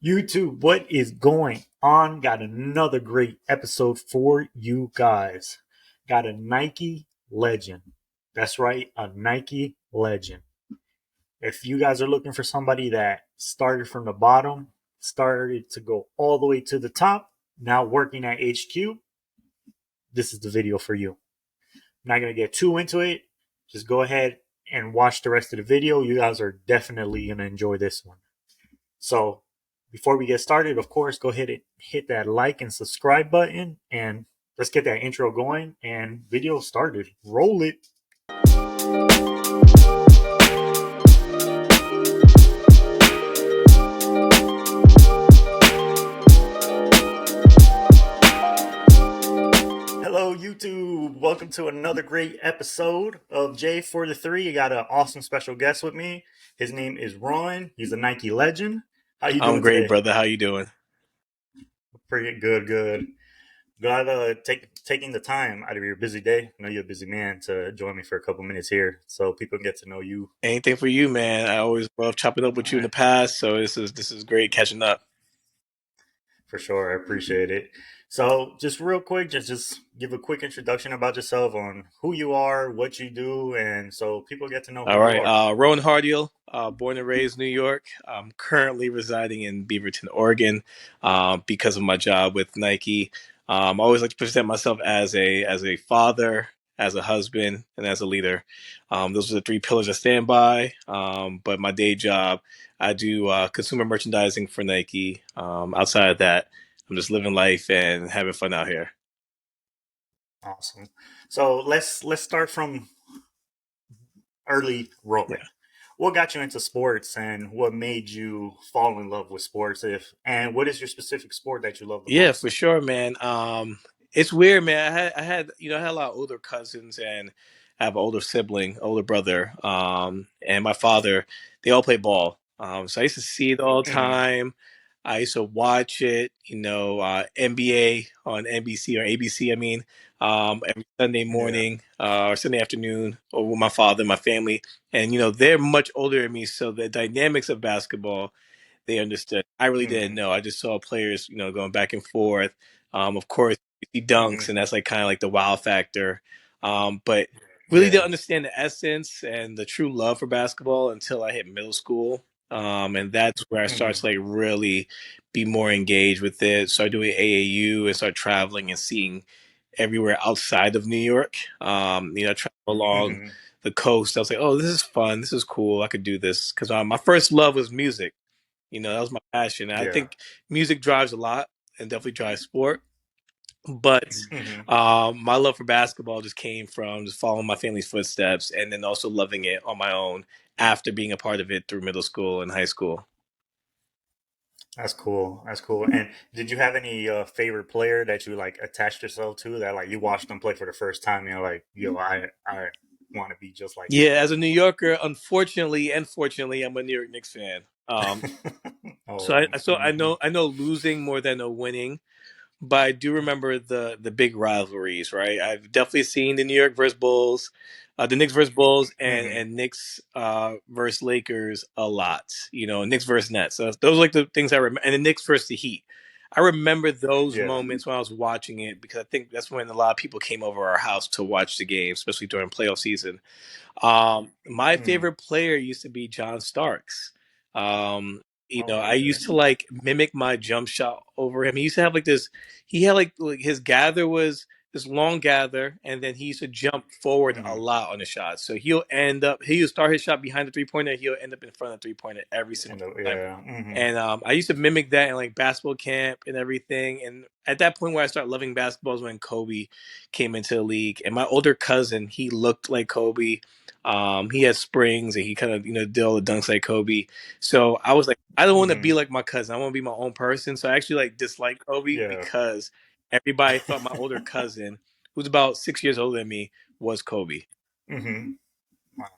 YouTube, what is going on? Got another great episode for you guys. Got a Nike legend. That's right, a Nike legend. If you guys are looking for somebody that started from the bottom, started to go all the way to the top, now working at HQ, this is the video for you. I'm not going to get too into it. Just go ahead and watch the rest of the video. You guys are definitely going to enjoy this one. So before we get started, of course, go ahead and hit that like and subscribe button and let's get that intro going and video started. Roll it. Hello, YouTube. Welcome to another great episode of J for the Three. I got an awesome special guest with me. His name is Rowan. He's a Nike legend. How you I'm doing great, today? brother. How you doing? Pretty good, good. Glad taking the time out of your busy day. I know you're a busy man to join me for a couple minutes here, so people can get to know you. Anything for you, man. I always love chopping up All with you in right, the past, so this is great catching up. for sure, I appreciate it. So, just real quick, just give a quick introduction about yourself on who you are, what you do, and so people get to know who All you right, are. Rowan Hardiel, born and raised New York. I'm currently residing in Beaverton, Oregon, because of my job with Nike. I always like to present myself as a father, as a husband, and as a leader. Those are the three pillars I stand by. But my day job, I do consumer merchandising for Nike. Outside of that, I'm just living life and having fun out here. Awesome. So let's start from early rolling. Yeah. What got you into sports, and what made you fall in love with sports? If and what is your specific sport that you love the Yeah, for most? sure, man. It's weird, man. I had a lot of older cousins, and I have an older sibling, older brother. And my father, they all play ball. So I used to see it all the Mm-hmm. time. I used to watch it, NBA on NBC or ABC. I mean, every Sunday Yeah. morning or Sunday afternoon, or with my father, and my family, and they're much older than me, so the dynamics of basketball they understood. I really didn't Mm-hmm. know. I just saw players, going back and forth. Of course, you see dunks, Mm-hmm. and that's like kind of like the wow factor. But really Yeah. didn't understand the essence and the true love for basketball until I hit middle school. And that's where I started Mm-hmm. to like really be more engaged with it. Start doing AAU and start traveling and seeing everywhere outside of New York. Travel along Mm-hmm. the coast. I was like, oh, this is fun. This is cool. I could do this because my first love was music. That was my passion. I Yeah. think music drives a lot and definitely drives sport. But Mm-hmm. my love for basketball just came from just following my family's footsteps and then also loving it on my own after being a part of it through middle school and high school. That's cool. That's cool. And did you have any favorite player that you like attached yourself to that like you watched them play for the first time? You're like, yo, I want to be just like Yeah, as a New Yorker, unfortunately and fortunately, I'm a New York Knicks fan. him. So Oh. I Mm-hmm. know losing more than winning. But I do remember the big rivalries, right? I've definitely seen the New York versus Bulls, the Knicks versus Bulls, and Mm-hmm. and Knicks versus Lakers a lot. Knicks versus Nets. So those are like the things I remember, and the Knicks versus the Heat. I remember those Yeah. moments when I was watching it because I think that's when a lot of people came over our house to watch the game, especially during playoff season. My Mm-hmm. favorite player used to be John Starks. Um, I Okay. used to like mimic my jump shot over him. He used to have like this. He had like his gather was this long gather, and then he used to jump forward a Mm-hmm. lot on the shot. So he'll start his shot behind the 3 pointer. He'll end up in front of the 3 pointer every single time. Yeah. Mm-hmm. And I used to mimic that in like basketball camp and everything. And at that point where I started loving basketball is when Kobe came into the league. And my older cousin, he looked like Kobe. He had springs and he kind of, did all the dunks like Kobe. So I was like, I don't want to be Mm-hmm. like my cousin. I want to be my own person. So I actually like disliked Kobe Yeah. because everybody thought my older cousin, who's about 6 years older than me, was Kobe. Mm-hmm. Wow.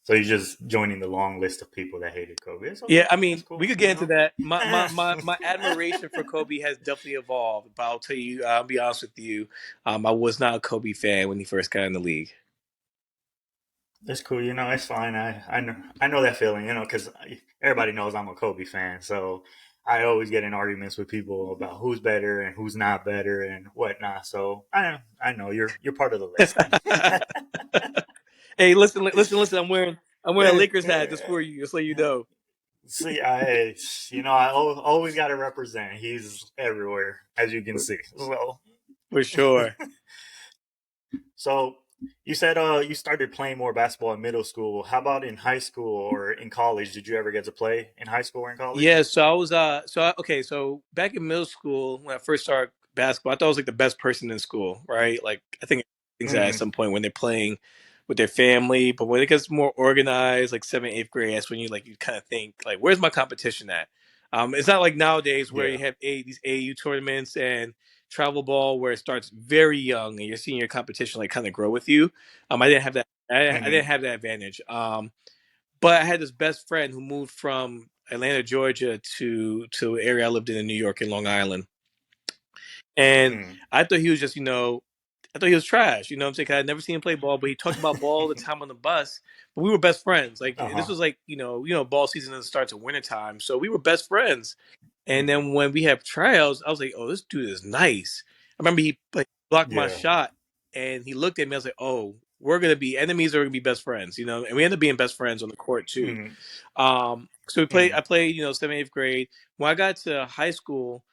So you're just joining the long list of people that hated Kobe. It's Yeah, okay. I That's mean, we cool. could You get into know. that. My admiration for Kobe has definitely evolved, but I'll tell you, I'll be honest with you, I was not a Kobe fan when he first got in the league. It's cool. You know, it's fine. I know that feeling. You know, because everybody knows I'm a Kobe fan. So I always get in arguments with people about who's better and who's not better and whatnot. So I know you're part of the list. Hey, listen. I'm wearing a Lakers hat just for you, just so you know. See, I always got to represent. He's everywhere, as you can see. For sure. So you said you started playing more basketball in middle school. How about in high school or in college? Did you ever get to play in high school or in Yeah, college? so I was okay, so back in middle school when I first started basketball, I thought I was like the best person in school, right? Like I think things that at Mm-hmm. some point when they're playing with their family, but when it gets more organized, like seventh, eighth grade, that's when you kind of think like, where's my competition at? It's not like nowadays where you Yeah. have these AU tournaments and travel ball where it starts very young and you're seeing your competition like kind of grow with you. I didn't have that. I Mm-hmm. didn't have that advantage. But I had this best friend who moved from Atlanta, Georgia, to an area I lived in New York and Long Island, and Mm. I thought he was just I thought he was trash. You know what I'm saying? 'Cause I'd never seen him play ball, but he talked about ball all the time on the bus. But we were best friends. Like Uh this huh. was like ball season starts in wintertime, so we were best friends. And Mm-hmm. then when we have tryouts, I was like, "Oh, this dude is nice." I remember he like blocked my Yeah. shot, and he looked at me. I was like, "Oh, we're gonna be enemies or we're gonna be best friends," And we ended up being best friends on the court too. Mm-hmm. So we played. Mm-hmm. I played, seventh, eighth grade. When I got to high school,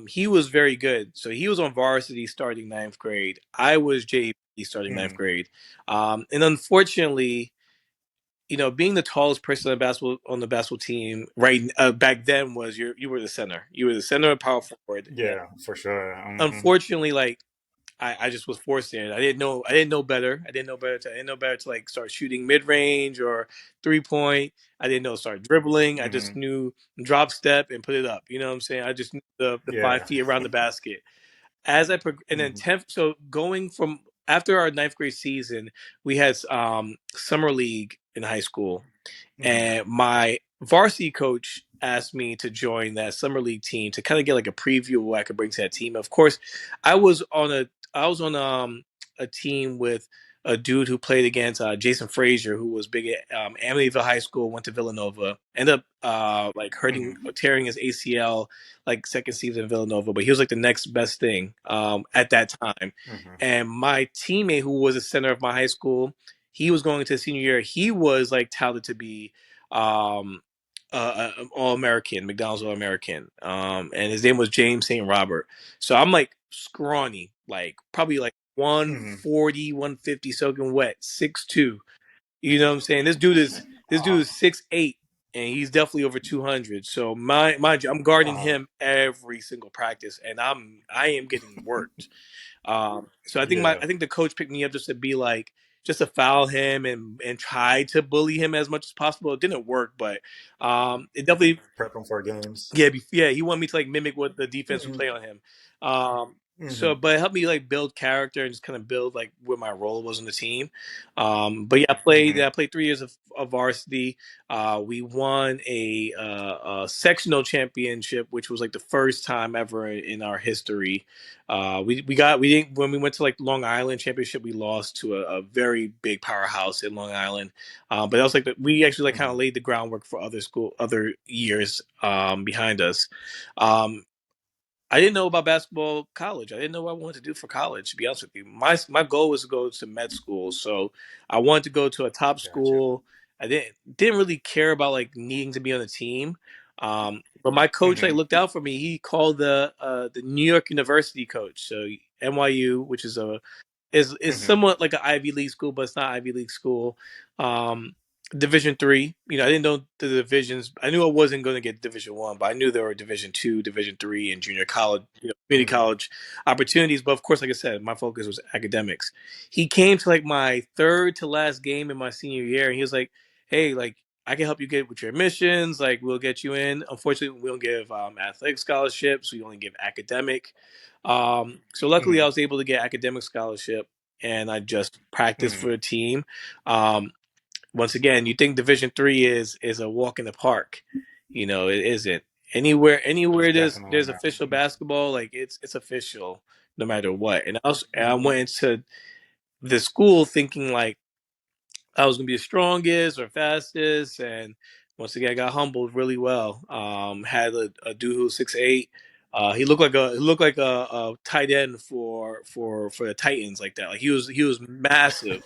he was very good. So he was on varsity starting ninth grade. I was JV starting ninth Mm-hmm. grade. And unfortunately, being the tallest person on the basketball team right back then was you were the center. You were the center and power forward. And Yeah, for sure. Mm-hmm. unfortunately, like I just was forced in. I didn't know better. I didn't know better to like start shooting mid range or 3 point. I didn't know start dribbling. I Mm-hmm. just knew drop step and put it up. You know what I'm saying? I just knew the five Yeah. feet around the basket. And then Mm-hmm. 10th, so going from after our ninth grade season, we had summer league in high school, Mm-hmm. and my varsity coach asked me to join that summer league team to kind of get like a preview of what I could bring to that team. Of course, I was on a I was on a team with a dude who played against Jason Frazier, who was big at Amityville High School, went to Villanova, ended up like hurting, Mm-hmm. tearing his ACL like second season in Villanova, but he was like the next best thing at that time. Mm-hmm. And my teammate, who was the center of my high school, he was going to senior year. He was like touted to be um, All American, McDonald's All American, and his name was James St. Robert. So I'm like scrawny, like probably like one Mm-hmm. forty, 150, soaking wet, 6'2". You know what I'm saying? This dude is 6'8", and he's definitely over 200. So mind you, I'm guarding Uh, him every single practice, and I am getting worked. So yeah. I think the coach picked me up just to foul him and try to bully him as much as possible. It didn't work, but it definitely Prep them for games. yeah, he wanted me to like mimic what the defense would Mm-hmm. play on him. So Mm-hmm. but it helped me like build character and just kind of build like what my role was on the team. But yeah, Mm-hmm. I played 3 years of varsity. We won a sectional championship, which was like the first time ever in our history. We didn't when we went to like Long Island championship, we lost to a very big powerhouse in Long Island. But that was like we actually like kind Mm-hmm. of laid the groundwork for other years behind us. Um, I didn't know about basketball college. I didn't know what I wanted to do for college. To be honest with you, my goal was to go to med school, so I wanted to go to a top Gotcha. school. I didn't really care about like needing to be on a team. But my coach like Mm-hmm. looked out for me. He called the New York University coach, so NYU, which is Mm-hmm. somewhat like an Ivy League school, but it's not Ivy League school. Um, Division 3. I didn't know the divisions. I knew I wasn't going to get Division 1, but I knew there were Division 2, Division 3, and junior college, community Mm-hmm. college opportunities. But of course, like I said, my focus was academics. He came to like my third to last game in my senior year, and he was like, "Hey, like I can help you get with your admissions. Like we'll get you in. Unfortunately, we don't give athletic scholarships. We only give academic." So luckily, I Mm-hmm. was able to get academic scholarship, and I just practiced Mm-hmm. for a team. Um, Once again, you think Division 3 is a walk in the park. It isn't. It's Anywhere definitely there's not. official basketball, like it's official no matter what. And I Mm-hmm. went into the school thinking like I was gonna be the strongest or fastest, and once again, I got humbled really well. Had a dude who was 6'8". He looked like a tight end for the Titans like that. Like he was massive.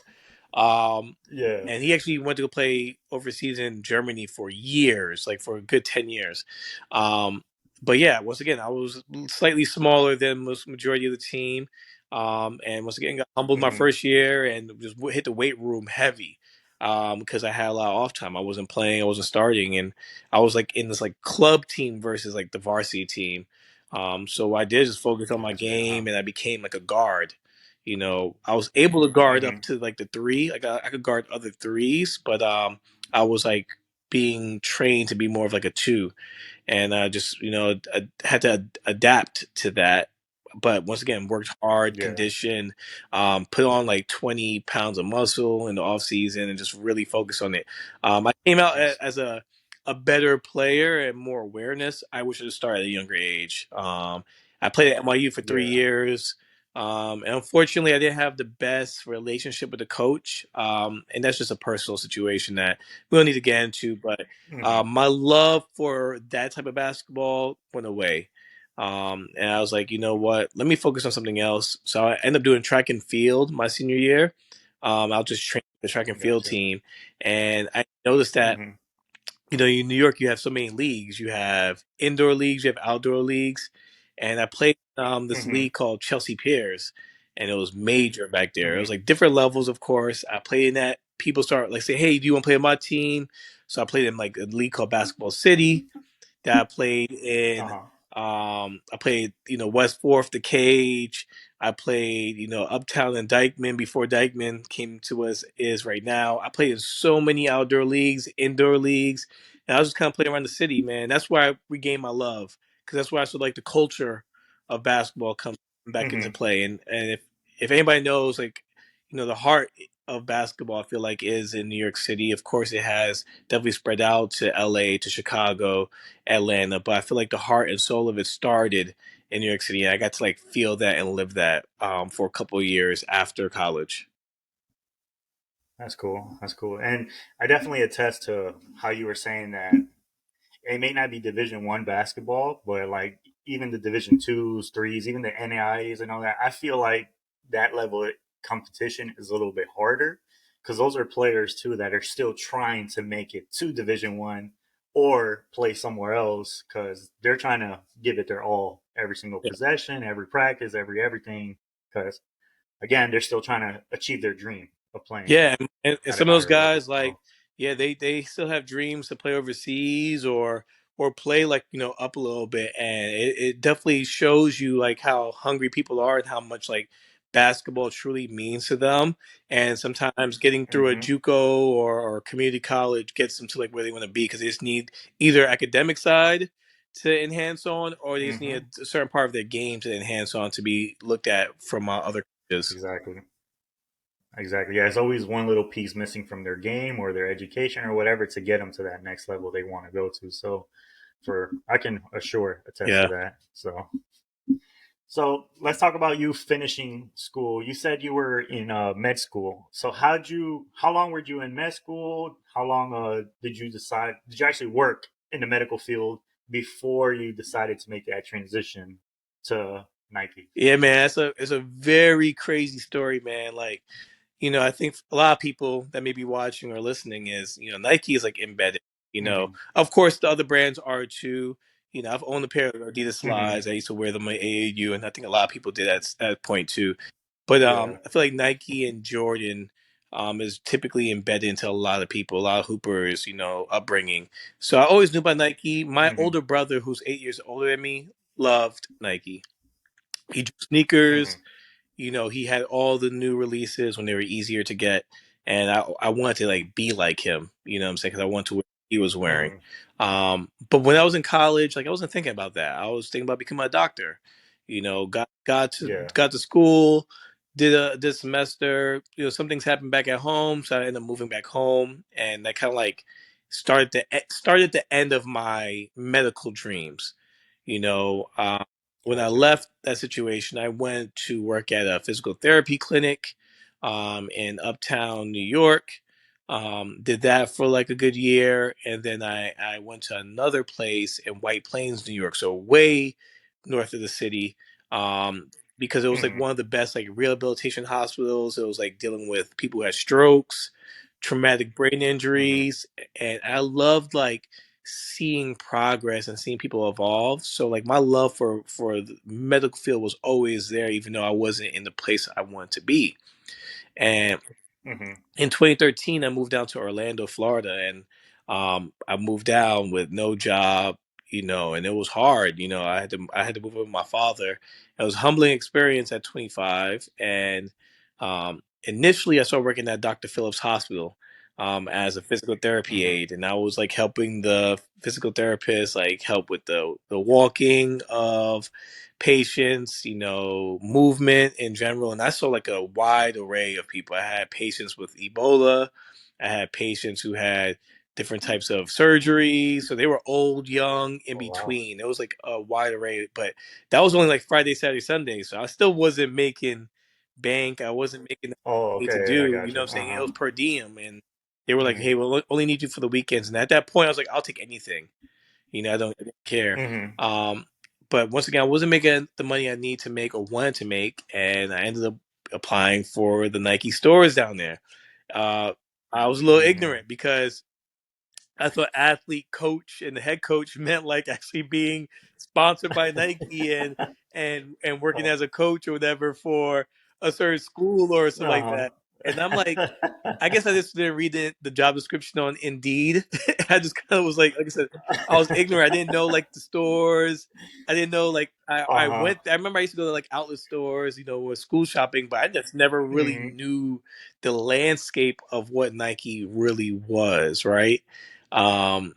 Um, Yeah. and he actually went to go play overseas in Germany for years, like for a good 10 years. Um, but yeah, once again, I was slightly smaller than most majority of the team. And once again, got humbled my Hmm. first year and just hit the weight room heavy because I had a lot of off time. I wasn't playing, I wasn't starting, and I was like in this like club team versus like the varsity team. So I did just focus on my Gotcha. game, and I became like a guard. I was able to guard up Hmm. to like the three. Like I could guard other threes, but I was like being trained to be more of like a two, and just I had to adapt to that. But once again, worked hard, Yeah. conditioned, put on like 20 pounds of muscle in the off season, and just really focused on it. I came out That's as a better player and more awareness. I wish I had started at a younger age. I played at NYU for three yeah. years. And unfortunately, I didn't have the best relationship with the coach. And that's just a personal situation that we don't need to get into. But Hmm. my love for that type of basketball went away. And I was like, you know what? Let me focus on something else. So I ended up doing track and field my senior year. I was just training the track and field Gotcha. team. And I noticed that Hmm. in New York, you have so many leagues. You have indoor leagues, you have outdoor leagues, and I played this Hmm. league called Chelsea Piers, and it was major back there. It was Hmm. like different levels, of course. I played in that. People start like say, "Hey, do you want to play on my team?" So I played in like a league called Basketball City that I played in. Uh-huh. I played, West Fourth, the Cage. I played, Uptown and Dykeman before Dykeman came to us is right now. I played in so many outdoor leagues, indoor leagues, and I was just kind of playing around the city, man. That's where I regained my love because that's where I sort of like the culture of basketball comes back into Hmm. play. And if anybody knows, like, the heart of basketball, I feel like is in New York City. Of course, it has definitely spread out to LA, to Chicago, Atlanta, but I feel like the heart and soul of it started in New York City. And I got to like feel that and live that for a couple of years after college. That's cool. That's cool. And I definitely attest to how you were saying that it may not be Division 1 basketball, but like even the Division 2s, threes, even the NAIAs and all that, I feel like that level of competition is a little bit harder because those are players too that are still trying to make it to Division 1 or play somewhere else because they're trying to give it their all every single Yeah. possession, every practice, everything. Because again, they're still trying to achieve their dream of playing Yeah, and at a some of those higher level. guys, like, So, yeah, they still have dreams to play overseas or play like up a little bit, and it definitely shows you like how hungry people are and how much like basketball truly means to them. And sometimes getting through a mm-hmm, JUCO or community college gets them to like where they want to be because they just need either academic side to enhance on, or they just need mm-hmm, a certain part of their game to enhance on to be looked at from other coaches. exactly. Exactly. Yeah, it's always one little piece missing from their game or their education or whatever to get them to that next level they want to go to. So, for I can assure attest to Yeah. that. So let's talk about you finishing school. You said you were in med school. So how long were you in med school? How long did you decide? Did you actually work in the medical field before you decided to make that transition to Nike? Yeah, man, it's a very crazy story, man. Like, I think a lot of people that may be watching or listening is, Nike is like embedded. Mm-hmm. Of course, the other brands are too. I've owned a pair of Adidas Mm-hmm. slides. I used to wear them at AAU, and I think a lot of people did at that point too. But Yeah. I feel like Nike and Jordan is typically embedded into a lot of people, a lot of hoopers, upbringing. So I always knew about Nike. My Mm-hmm. older brother, who's 8 years older than me, loved Nike. He drew sneakers. Mm-hmm. He had all the new releases when they were easier to get, and I wanted to like be like him. You know what I'm saying? Because I wanted to wear what he was wearing. Mm-hmm. But when I was in college, like I wasn't thinking about that. I was thinking about becoming a doctor. Yeah. Got to school, did a semester. Some things happened back at home, so I ended up moving back home, and that kind of like started the end of my medical dreams. You know, uh, when I Gotcha. left that situation, I went to work at a physical therapy clinic in Uptown New York. Did that for like a good year, and then I went to another place in White Plains, New York, so way north of the city, um, because it was like Mm-hmm. one of the best like rehabilitation hospitals. It was like dealing with people who had strokes, traumatic brain Mm-hmm. injuries, and I loved like seeing progress and seeing people evolve. So like my love for the medical field was always there, even though I wasn't in the place I wanted to be. And Mm-hmm. in 2013 I moved down to Orlando, Florida, and I moved down with no job, and it was hard. I had to move with my father. It was a humbling experience at 25, and initially I started working at Dr. Phillips Hospital as a physical therapy Mm-hmm. aide, and I was like helping the physical therapist like help with the walking of patients, movement in general. And I saw like a wide array of people. I had patients with Ebola. I had patients who had different types of surgeries. So they were old, young, in Oh wow. between. It was like a wide array, but that was only like Friday, Saturday, Sunday. So I still wasn't making bank. I wasn't making Oh, need to okay. I do. You got know you. what I'm saying? It Uh-huh. was per diem. And they were like, Mm-hmm. hey, we'll only need you for the weekends. And at that point, I was like, I'll take anything. I don't care. Mm-hmm. Um, but once again, I wasn't making the money I need to make or wanted to make, and I ended up applying for the Nike stores down there. Uh, I was a little Mm-hmm. ignorant because I thought athlete coach and the head coach meant like actually being sponsored by Nike and working Oh, as a coach or whatever for a certain school or something like uh-huh. that. And I'm like, I guess I just didn't read the job description on Indeed. I just kind of was like I said, I was ignorant. I didn't know like the stores. I didn't know like I Uh-huh. went. I remember I used to go to like outlet stores, with school shopping, but I just never really Mm-hmm. knew the landscape of what Nike really was, right? Um,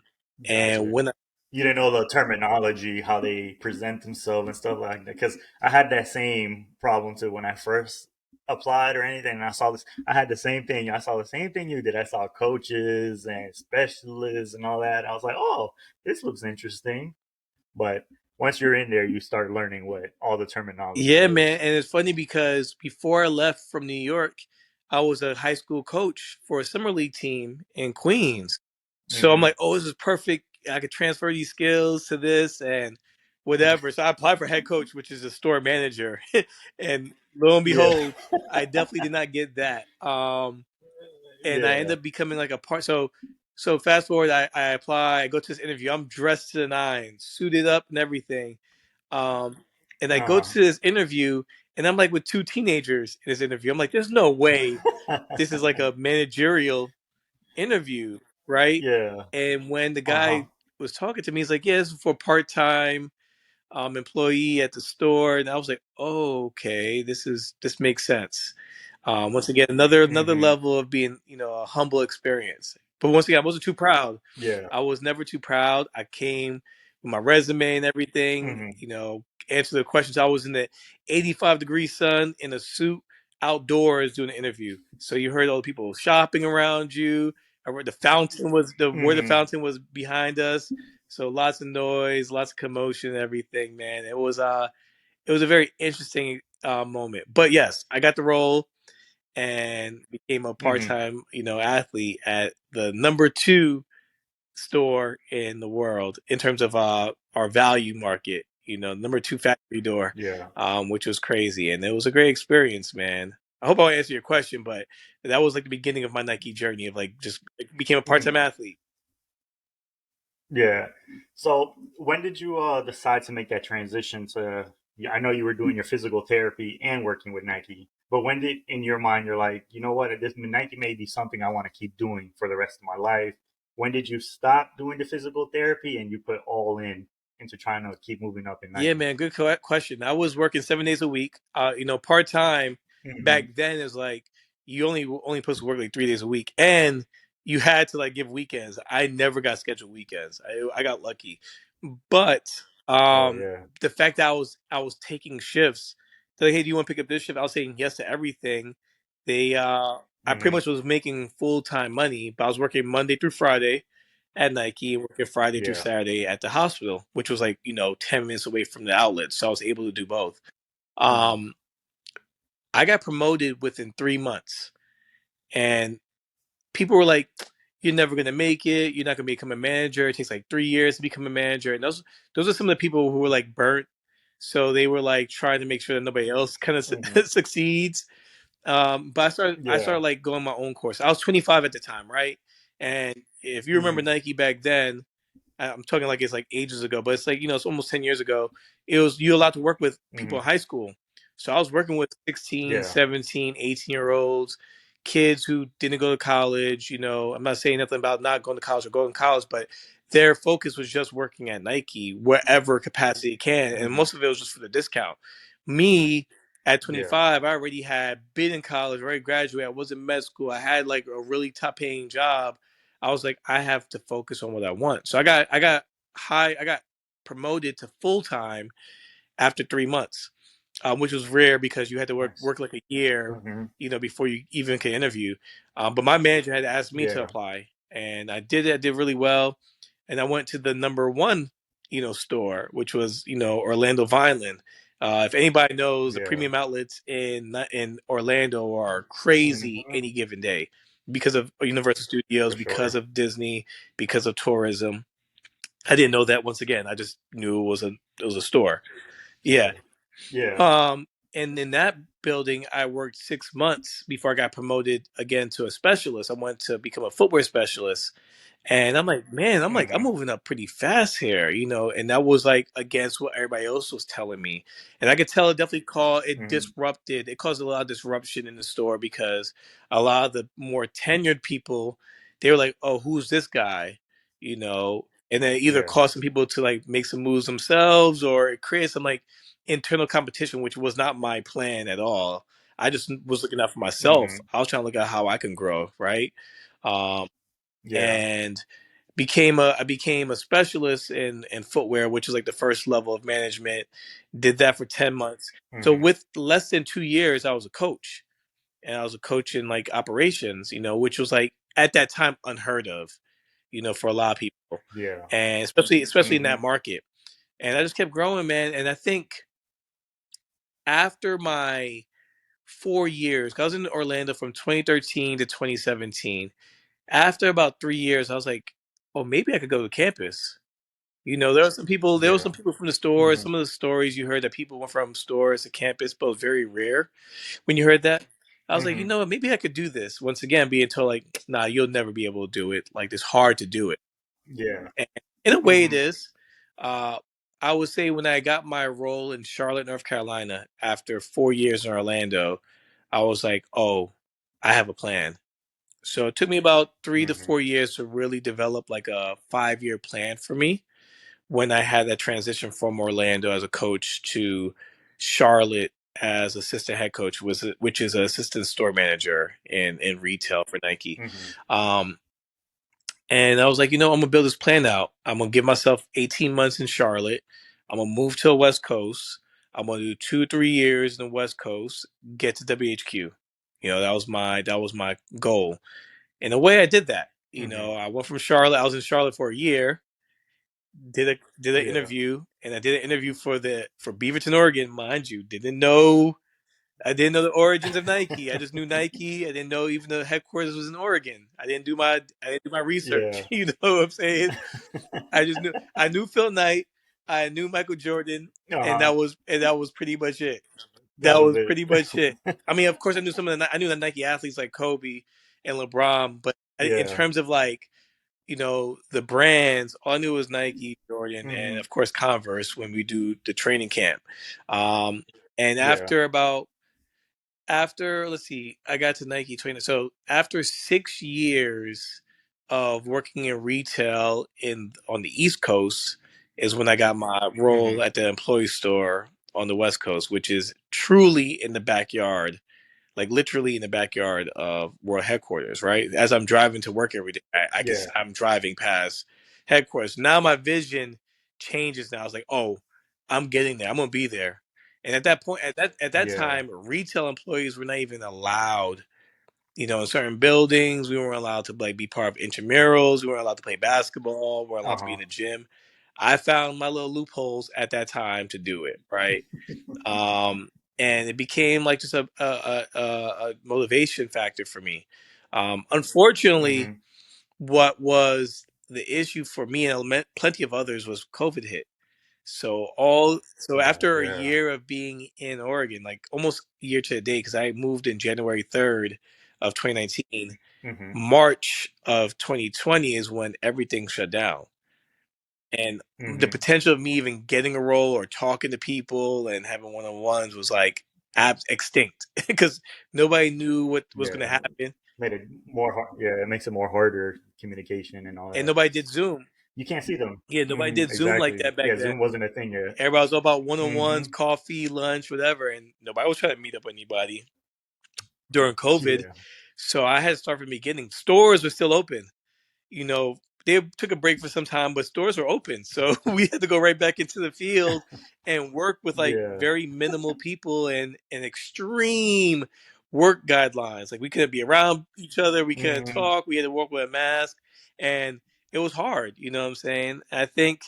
and Gotcha. when You didn't know the terminology, how they present themselves and stuff like that. Because I had that same problem too when I first applied or anything. And I saw this, I had the same thing. I saw the same thing you did. I saw coaches and specialists and all that. I was like, oh, this looks interesting. But once you're in there, you start learning what all the terminology Yeah, man, is. and it's funny because before I left from New York, I was a high school coach for a summer league team in Queens. So I'm Mm-hmm. like, oh, this is perfect. I could transfer these skills to this and whatever. So I applied for head coach, which is a store manager, and lo and Yeah. behold, I definitely did not get that. And I end Yeah. up becoming like a part. So fast forward, I apply, I go to this interview. I'm dressed to the nines, suited up and everything. Um, and I go Uh-huh. to this interview, and I'm like with two teenagers in this interview. I'm like, there's no way this is like a managerial interview, right? Yeah. And when the Uh-huh. guy was talking to me, he's like, yeah, this is for part time employee at the store, and I was like, oh, okay, this makes sense. Once again, another Mm-hmm. level of being, a humble experience. But once again, I wasn't too proud. Yeah. I was never too proud. I came with my resume and everything, Mm-hmm. answer the questions. I was in the 85-degree sun in a suit outdoors doing an interview. So you heard all the people shopping around you. I read the fountain was the where the Mm-hmm. fountain was behind us. So lots of noise, lots of commotion, and everything, man. It was a very interesting moment. But yes, I got the role and became a part Mm-hmm. time, athlete at the number two store in the world in terms of our value market. Number two factory door, Yeah. which was crazy, and it was a great experience, man. I hope I answered your question, but that was like the beginning of my Nike journey of like just became a part time Mm-hmm. athlete. Yeah. So when did you decide to make that transition to? Yeah, I know you were doing your physical therapy and working with Nike, but when did in your mind you're like, you know what, this Nike may be something I want to keep doing for the rest of my life? When did you stop doing the physical therapy and you put all in into trying to keep moving up in Yeah, Nike? man, good question. I was working 7 days a week. Part time Mm-hmm. back then is like you only supposed to work like 3 days a week, and you had to like give weekends. I never got scheduled weekends. I got lucky, but Oh yeah. the fact that I was taking shifts, they're like, hey, do you want to pick up this shift? I was saying yes to everything. They I pretty Mm-hmm. much was making full time money, but I was working Monday through Friday at Nike and working Friday through Yeah. Saturday at the hospital, which was like, 10 minutes away from the outlet. So I was able to do both. Mm-hmm. Um, I got promoted within 3 months. And people were like, "You're never gonna make it. You're not gonna become a manager. It takes like 3 years to become a manager." And those are some of the people who were like burnt, so they were like trying to make sure that nobody else kind of Mm-hmm. succeeds. But I started Yeah. like going my own course. I was 25 at the time, right? And if you remember Mm-hmm. Nike back then, I'm talking like it's like ages ago, but it's like, it's almost 10 years ago. It was you allowed to work with people Mm-hmm. in high school. So I was working with 16, Yeah. 17, 18-year-olds, kids who didn't go to college. I'm not saying nothing about not going to college or going to college, but their focus was just working at Nike, wherever capacity it can. And Mm-hmm. most of it was just for the discount. Me, at Yeah. 25, I already had been in college, already graduated. I was in med school. I had like a really top paying job. I was like, I have to focus on what I want. So I got promoted to full time after 3 months, which was rare because you had to work Nice. work like a year, Mm-hmm. before you even can interview. But my manager had asked me to Yeah. apply, and I did it. I did really well, and I went to the number one, store, which was Orlando Vineland. If anybody knows, the Yeah. premium outlets in Orlando are crazy Mm-hmm. any given day because of Universal Studios, For because sure. of Disney, because of tourism. I didn't know that once again. I just knew it was a store. Yeah. Sure. Yeah. Um, and in that building, I worked 6 months before I got promoted again to a specialist. I went to become a footwear specialist. And I'm like, man, I'm Mm-hmm. moving up pretty fast here, and that was like against what everybody else was telling me. And I could tell Mm-hmm. it caused a lot of disruption in the store because a lot of the more tenured people, they were like, oh, who's this guy? And then it either Yeah. caused some people to like make some moves themselves or it created some like internal competition, which was not my plan at all. I just was looking out for myself. Mm-hmm. I was trying to look at how I can grow, right? Um, Yeah. and I became a specialist in footwear, which is like the first level of management. Did that for 10 months. So Mm-hmm. with less than 2 years, I was a coach, and I was a coach in like operations, which was like at that time unheard of, for a lot of people, Yeah. and especially in Mm-hmm. that market. And I just kept growing, man. And I think after my 4 years, 'cause I was in Orlando from 2013 to 2017. After about 3 years, I was like, "Oh, maybe I could go to campus." There were some people. There were Yeah. some people from the stores. Mm-hmm. Some of the stories you heard that people went from stores to campus, but it was very rare when you heard that. I was like, Mm-hmm. what? Maybe I could do this. Once again, being told like, "Nah, you'll never be able to do it. Like, it's hard to do it." Yeah. And in a way, it Mm-hmm. is. Uh, I would say when I got my role in Charlotte, North Carolina, after 4 years in Orlando, I was like, "Oh, I have a plan." So it took me about three to Mm-hmm. 4 years to really develop like a 5-year plan for me when I had that transition from Orlando as a coach to Charlotte as assistant head coach, which is an assistant store manager in retail for Nike. Mm-hmm. Um, and I was like, I'm gonna build this plan out. I'm gonna give myself 18 months in Charlotte. I'm gonna move to the West Coast. I'm gonna do 2 3 years in the West Coast, get to WHQ. That was my goal. In a way, I did that. Mm-hmm. I went from Charlotte. I was in Charlotte for a year. Did an Yeah. interview, and I did an interview for Beaverton, Oregon, mind you. I didn't know the origins of Nike. I just knew Nike. I didn't know even the headquarters was in Oregon. I didn't do my research. Yeah. You know what I'm saying? I knew Phil Knight. I knew Michael Jordan, and Uh-huh. that was pretty much it. That That was was it. pretty much it. I mean, of course, I knew the Nike athletes like Kobe and LeBron, but in Yeah. terms of like the brands, all I knew was Nike, Jordan, and Mm-hmm. of course Converse when we do the training camp. Um, and Yeah. after let's see, I got to Nike training. So after 6 years of working in retail in on the East Coast is when I got my Mm-hmm. role at the employee store on the West Coast, which is truly in the backyard, like literally in the backyard of world headquarters, right? As I'm driving to work every day, Yeah. I'm driving past headquarters. Now my vision changes. Now I was like, oh, I'm getting there. I'm gonna be there. And at that point, at that Yeah. time, retail employees were not even allowed. In certain buildings, we weren't allowed to like be part of intramurals. We weren't allowed to play basketball. We weren't allowed to be Uh-huh. in the gym. I found my little loopholes at that time to do it, right? um, and it became like just a motivation factor for me. Unfortunately, Mhm. what was the issue for me and plenty of others was COVID hit. So Oh after a yeah. year of being in Oregon, like almost a year to the day, because I moved in January 3rd of 2019, Mhm. March of 2020 is when everything shut down. And the Mhm. potential of me even getting a role or talking to people and having one on ones was like extinct because nobody knew what was going to Yeah. happen, Made it more hard. Yeah, it makes it more harder communication and all and that. nobody did Zoom. You can't see them. Yeah, nobody Hmm. did Zoom like Exactly. that back Yeah, then. Zoom wasn't a thing yet. Everybody was all about one on Hmm. ones, coffee, lunch, whatever, and nobody was trying to meet up with anybody during COVID. Yeah. So I had to start from the beginning. Stores were still open. You know, they took a break for some time, but stores were open. So we had to go right back into the field and work with like Yeah. very minimal people and extreme work guidelines. Like we couldn't be around each other, we couldn't Hmm. talk, we had to work with a mask, and it was hard, you know what I'm saying? I think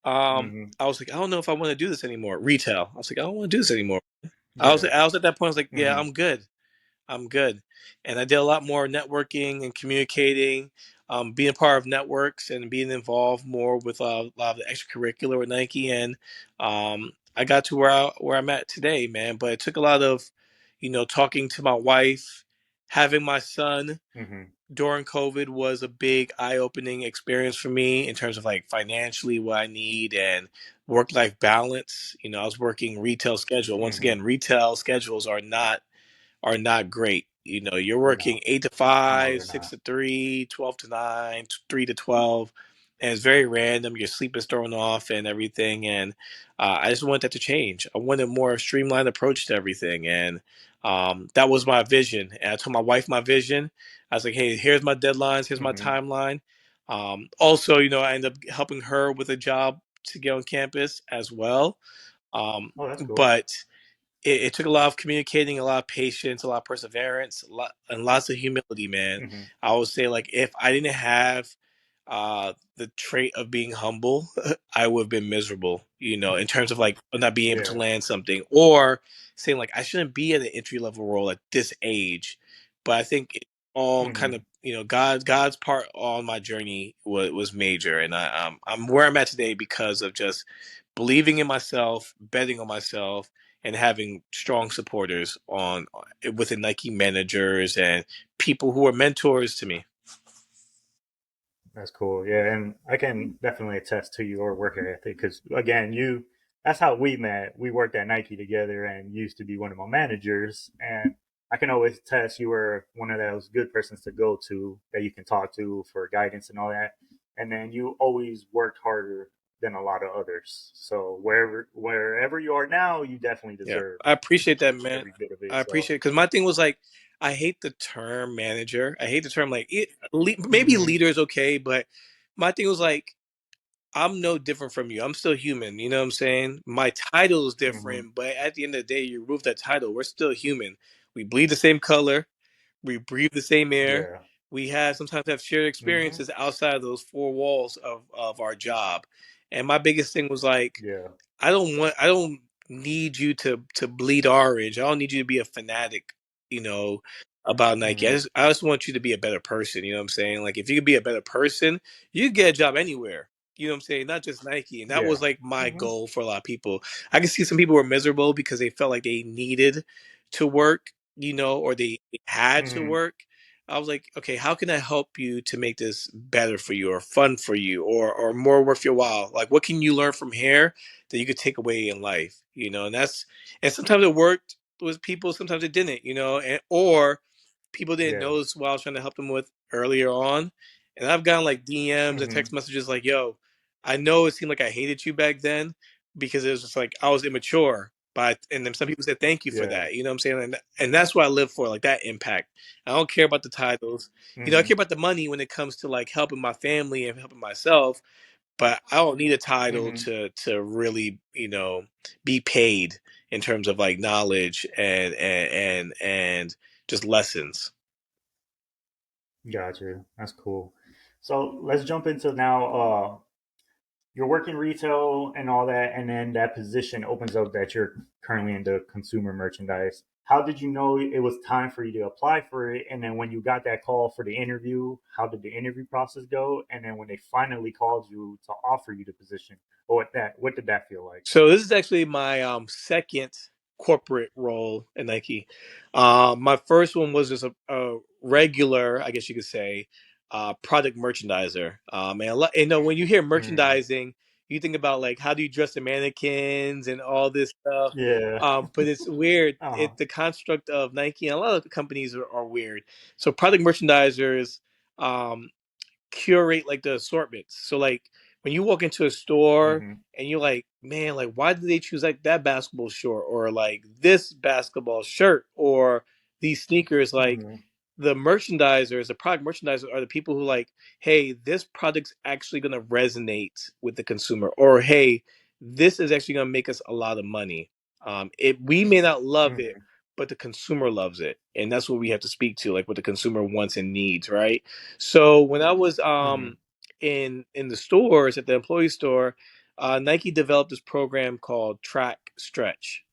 Hmm. I was like, I don't know if I want to do this anymore. Retail. I was like, I don't want to do this anymore. Yeah. I was at that point, I was like, yeah, Hmm. I'm good. I'm good. And I did a lot more networking and communicating, being part of networks and being involved more with a lot of the extracurricular with Nike. And I got to where I'm at today, man. But it took a lot of, talking to my wife, having my son Hmm. during COVID was a big eye opening experience for me in terms of like financially what I need and work life balance. I was working retail schedule. Once Hmm. again, retail schedules are not great. You're working No. 8 to 5, No, they're six not. to 3, 12 to 9, 3 to 12, and it's very random. Your sleep is thrown off and everything. And I just want that to change. I want a more streamlined approach to everything. And that was my vision. And I told my wife my vision. I was like, hey, here's my deadlines, here's my Hmm. timeline. Also, I ended up helping her with a job to get on campus as well. Oh, that's cool. But it took a lot of communicating, a lot of patience, a lot of perseverance, and lots of humility, man. Hmm. I would say, like, if I didn't have the trait of being humble, I would have been miserable, in terms of like not being able to Yeah. land something or saying, like, I shouldn't be at an entry level role at this age. But I think it all kind of, Hmm. God's part on my journey was major. And I'm where I'm at today because of just believing in myself, betting on myself, and having strong supporters on within Nike managers and people who are mentors to me. That's cool. Yeah, and I can definitely attest to your work ethic because again, that's how we met. We worked at Nike together and you used to be one of my managers, and I can always attest you were one of those good persons to go to that you can talk to for guidance and all that. And then you always worked harder than a lot of others. So wherever you are now, you definitely Yeah, deserve I appreciate that, man. every bit of it. I So, appreciate it because my thing was like, I hate the term manager. I hate the term like maybe hmm. leader is okay, but my thing was like, I'm no different from you. I'm still human. You know what I'm saying? My title is Hmm. different, but at the end of the day, you remove that title. We're still human. We bleed the same color. We breathe the same air. Yeah. We have sometimes have shared Hmm. experiences outside of those four walls of our job. And my biggest thing was like, Yeah. I don't need you to bleed orange. I don't need you to be a fanatic, you know, about Nike. Hmm. I just want you to be a better person, you know what I'm saying? Like if you could be a better person, you could get a job anywhere. You know what I'm saying? Not just Nike. And that Yeah. was like my Hmm. goal for a lot of people. I can see some people were miserable because they felt like they needed to work, or they had to Hmm. work. I was like, okay, how can I help you to make this better for you or fun for you or more worth your while? Like what can you learn from here that you could take away in life, and sometimes it worked with people, sometimes it didn't, and or people didn't Yeah. notice what I was trying to help them with earlier on. And I've gotten like DMs and Hmm. text messages like, yo, I know it seemed like I hated you back then because it was just like I was immature. But and then some people said thank you for Yeah. that. You know what I'm saying? And that's what I live for, like that impact. I don't care about the titles. I Hmm. care about the money when it comes to like helping my family and helping myself, but I don't need a title Hmm. to really, be paid in terms of like knowledge and just lessons. Gotcha. That's cool. So let's jump into now. you're working retail and all that, and then that position opens up that you're currently into consumer merchandise. How did you know it was time for you to apply for it? And then when you got that call for the interview, how did the interview process go? And then when they finally called you to offer you the position, what did that feel like? So this is actually my second corporate role at Nike. My first one was just a regular, I guess you could say, product merchandiser. And when you hear Mm, merchandising, you think about like how do you dress the mannequins and all this stuff. yeah. But it's weird. Uh-huh. The construct of Nike and a lot of the companies are weird. So product merchandisers. Um, Curate like the assortments. So like when you walk into a store Mm-hmm. and you're like, man, like why did they choose like that basketball short or like this basketball shirt or these sneakers? Like Mm-hmm. the merchandisers, the product merchandisers are the people who like, hey, this product's actually gonna resonate with the consumer, or hey, this is actually gonna make us a lot of money. It we may not love it, Mm-hmm. but the consumer loves it, and that's what we have to speak to, like what the consumer wants and needs, right? So when I was Mm-hmm. in the stores at the employee store, Nike developed this program called Track Stretch.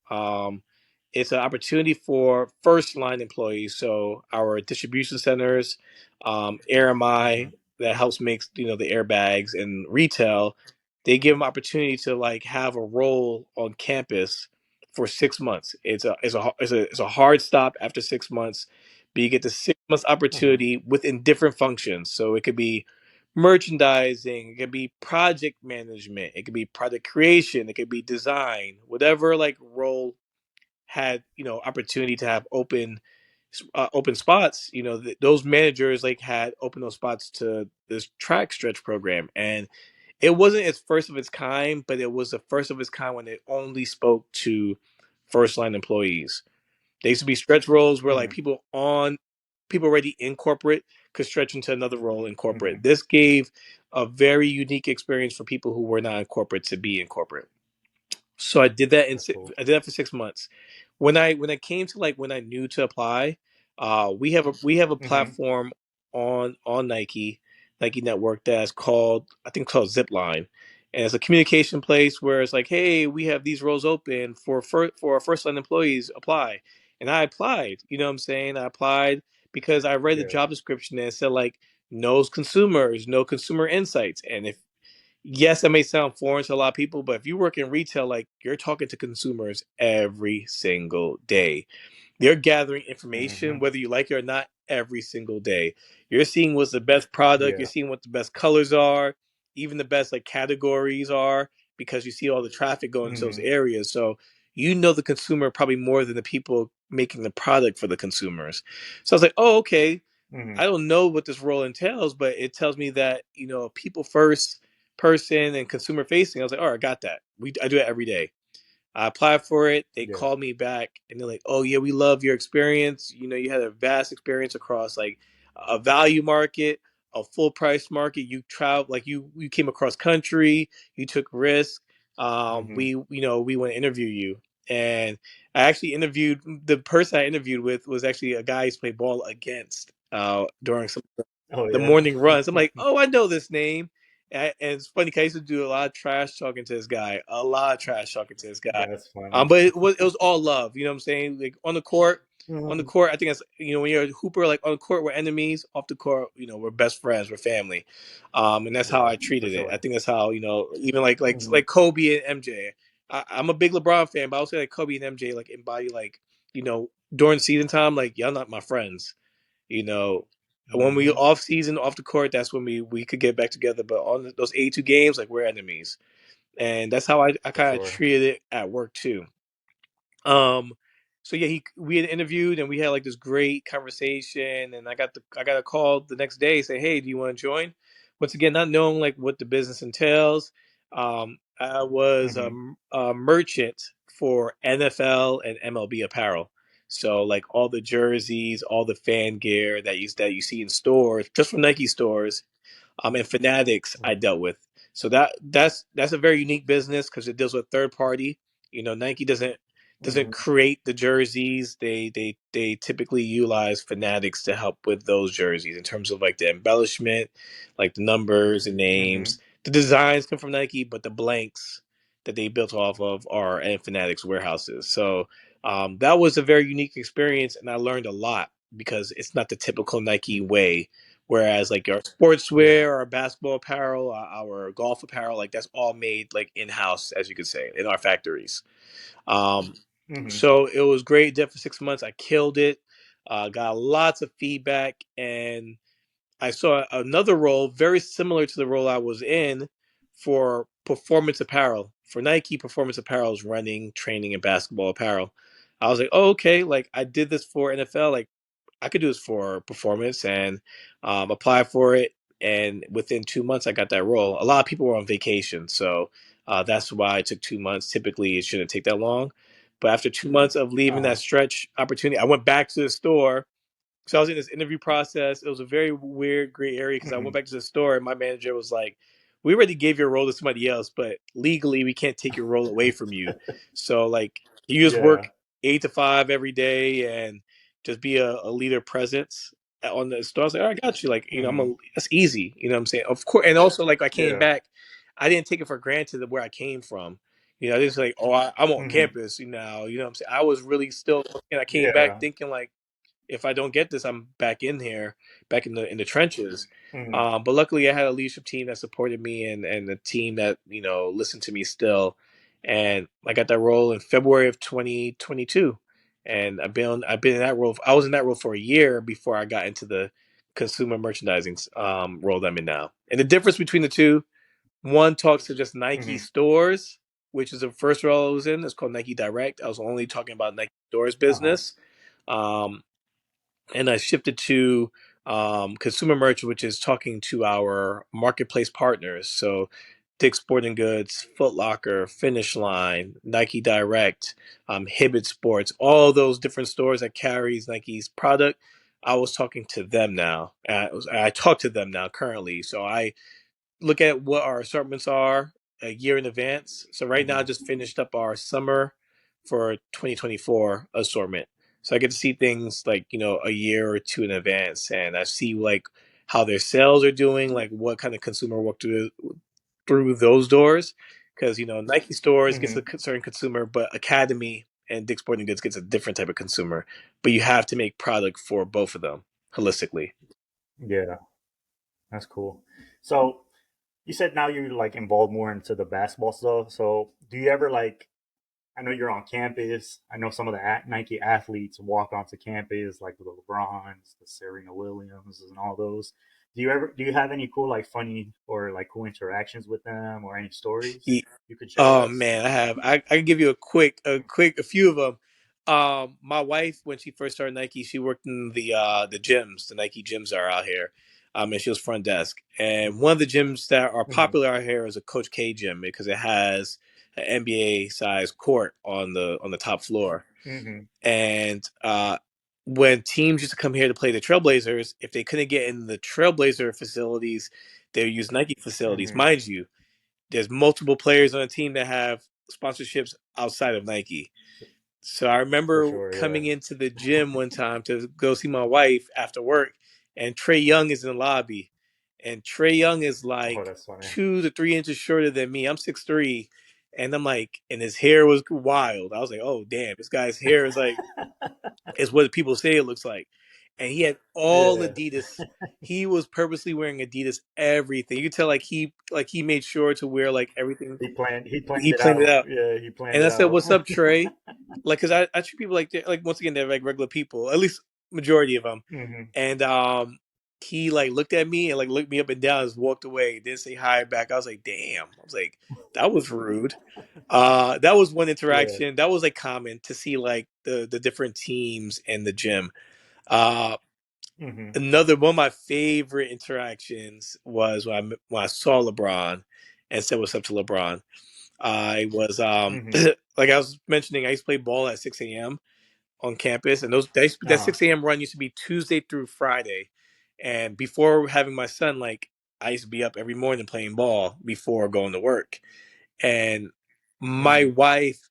It's an opportunity for first line employees, so our distribution centers, Mm-hmm. AirMi that helps make the airbags and retail. They give them opportunity to like have a role on campus for 6 months. It's a hard stop after 6 months, but you get the 6 months Mm-hmm. opportunity within different functions. So it could be merchandising, it could be project management, it could be product creation, it could be design, whatever like role had opportunity to have open spots. Those managers like had open those spots to this track stretch program, and it wasn't its first of its kind, but it was the first of its kind when it only spoke to first line employees. There used to be stretch roles where like Mm-hmm. people already in corporate could stretch into another role in corporate. Mm-hmm. This gave a very unique experience for people who were not in corporate to be in corporate. So I did that That's cool. I did that for 6 months. When I came to like when I knew to apply, we have a Mm-hmm. platform on Nike Network that's called, I think, called Zipline, and it's a communication place where it's like, hey, we have these roles open for our first line employees. Apply, and I applied. You know what I'm saying? I applied because I read the Yeah. job description and it said like knows consumers, no consumer insights, and if yes, that may sound foreign to a lot of people, but if you work in retail, like you're talking to consumers every single day. They're gathering information, Mm-hmm. whether you like it or not, every single day. You're seeing what's the best product, you're Yeah. seeing what the best colors are, even the best like categories are, because you see all the traffic going to those Mm-hmm. areas. So you know the consumer probably more than the people making the product for the consumers. So I was like, oh, okay, Mm-hmm. I don't know what this role entails, but it tells me that people first person and consumer facing. I was like, all right, I got that. I do it every day. I applied for it. They Yeah. called me back and they're like, "Oh yeah, we love your experience. You had a vast experience across like a value market, a full price market. You travel like you came across country. You took risks. Mm-hmm. We want to interview you." And I actually interviewed the person I interviewed with was actually a guy I used to play ball against during some Oh the yeah. morning runs. I'm like, oh, I know this name. And it's funny 'cause I used to do a lot of trash talking to this guy, a lot of trash talking to this guy. That's funny. But it was all love. You know what I'm saying? Like on the Mm-hmm. court, I think that's when you're a hooper, like on the court we're enemies, off the court, we're best friends, we're family. And that's how Yeah, I for treated it. I sure. think that's how even like like Mm-hmm. like Kobe and MJ. I'm a big LeBron fan, but I would say like Kobe and MJ like embody like during season time, like y'all not my friends. You know, when we Mm-hmm. off season, off the court, that's when we could get back together. But on those 82 games, like we're enemies, and that's how I For kind of sure. treated it at work too. Um, so yeah, we had interviewed and we had like this great conversation, and I got a call the next day say, hey, do you want to join? Once again, not knowing like what the business entails. I was Mm-hmm. a merchant for NFL and MLB apparel. So like all the jerseys, all the fan gear that you see in stores, just from Nike stores, and Fanatics I dealt with. So that's a very unique business because it deals with third party. Nike doesn't Mm-hmm. create the jerseys. They typically utilize Fanatics to help with those jerseys in terms of like the embellishment, like the numbers and Mm-hmm. names. the designs come from Nike, but the blanks that they built off of are in Fanatics warehouses. So that was a very unique experience, and I learned a lot because it's not the typical Nike way. Whereas like our Yeah. sportswear, our basketball apparel, our golf apparel, like that's all made like in house, as you could say, in our factories. Um, Mm-hmm. so it was great. Did for 6 months. I killed it. Got lots of feedback, and I saw another role very similar to the role I was in for performance apparel. For Nike, performance apparel is running, training, and basketball apparel. I was like, oh, okay. Like I did this for NFL. Like I could do this for performance and apply for it. And within 2 months, I got that role. A lot of people were on vacation, so that's why it took 2 months. Typically, it shouldn't take that long. But after 2 months of leaving that Uh-huh. stretch opportunity, I went back to the store, so I was in this interview process. It was a very weird, gray area because I Mm-hmm. went back to the store and my manager was like, "We already gave your role to somebody else, but legally we can't take your role away from you. So like, you just Yeah. work 8 to 5 every day and just be a leader presence on the store." I was like, "Oh, I got you." Like, Mm-hmm. that's easy. You know what I'm saying? Of course. And also, like, I came Yeah. back, I didn't take it for granted of where I came from. I just like, oh, I'm on Mm-hmm. campus, you know what I'm saying? I was really still, and I came back Yeah. thinking like, if I don't get this, I'm back in here, back in the trenches. Mm-hmm. But luckily, I had a leadership team that supported me and a team that listened to me still. And I got that role in February of 2022, and I've been in that role. I was in that role for a year before I got into the consumer merchandising role that I'm in now. And the difference between the two, one talks to just Nike Mm-hmm. stores, which is the first role I was in. It's called Nike Direct. I was only talking about Nike stores Uh-huh. business. Um, and I shifted to consumer merch, which is talking to our marketplace partners. So Dick's Sporting Goods, Foot Locker, Finish Line, Nike Direct, Hibbett Sports, all those different stores that carries Nike's product. I was talking to them now. I talk to them now currently. So I look at what our assortments are a year in advance. So right now, I Mm-hmm. just finished up our summer for 2024 assortment. So I get to see things like a year or two in advance, and I see like how their sales are doing, like what kind of consumer walk through those doors. Because Nike stores gets Mm-hmm. a certain consumer, but Academy and Dick's Sporting Goods gets a different type of consumer. But you have to make product for both of them holistically. Yeah. That's cool. So you said now you're like involved more into the basketball stuff. So do you ever like? I know you're on campus. I know some of the Nike athletes walk onto campus, like the LeBrons, the Serena Williams, and all those. Do you have any cool like funny or like cool interactions with them or any stories you could share with Oh us? man, I have. I can give you a few of them. My wife, when she first started Nike, she worked in the gyms. The Nike gyms are out here, and she was front desk. And one of the gyms that are Mm-hmm. popular out here is a Coach K gym because it has an NBA size court on the top floor. Mm-hmm. And when teams used to come here to play the Trailblazers, if they couldn't get in the Trailblazer facilities, they would use Nike facilities. Mm-hmm. Mind you, there's multiple players on a team that have sponsorships outside of Nike. So I For remember sure. Yeah. coming into the gym one time to go see my wife after work, and Trey Young is in the lobby. And Trey Young is Oh, like that's funny. 2 to 3 inches shorter than me. I'm 6'3", and I'm like, and his hair was wild. I was like, oh damn, this guy's hair is what people say it looks like. And he had all Yeah. Adidas. He was purposely wearing Adidas everything. You could tell like he made sure to wear like everything. He planned He it planned it out. out. Yeah, he planned And I it said, out. "What's up, Trey?" Like, cause I treat people like once again they're like regular people, at least majority of them. Mm-hmm. And he like looked at me and like looked me up and down, and just walked away. Didn't say hi back. I was like, "Damn!" I was like, "That was rude." That was one Yeah. interaction. That was like common to see like the different teams in the gym. Uh, Mm-hmm. Another one of my favorite interactions was when I saw LeBron and said what's up to LeBron. I was Mm-hmm. like I was mentioning, I used to play ball at 6 a.m. on campus, and that Uh-huh. 6 a.m. run used to be Tuesday through Friday. And before having my son, like I used to be up every morning playing ball before going to work. And my Mm-hmm. wife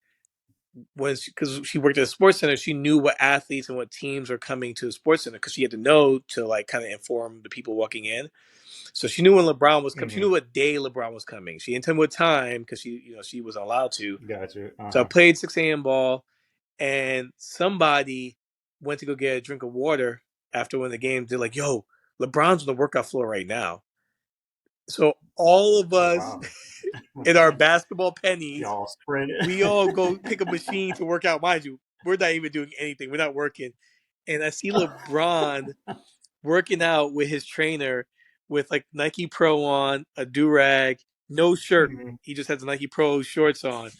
when because she worked at a sports center, she knew what athletes and what teams are coming to the sports center because she had to know to like kind of inform the people walking in. So she knew when LeBron was coming. She knew Mm-hmm. what day LeBron was coming. She didn't tell me what time because she was allowed to. Gotcha. So I Uh-huh. played 6 a.m. ball, and somebody went to go get a drink of water after one of the games. They're like, "Yo, LeBron's on the workout floor right now." So all of Oh us wow. in our basketball pennies, Y'all spread it. we all go pick a machine to work out. Mind you, we're not even doing anything. We're not working. And I see LeBron working out with his trainer with like Nike Pro on, a do rag, no shirt. Mm-hmm. He just has the Nike Pro shorts on.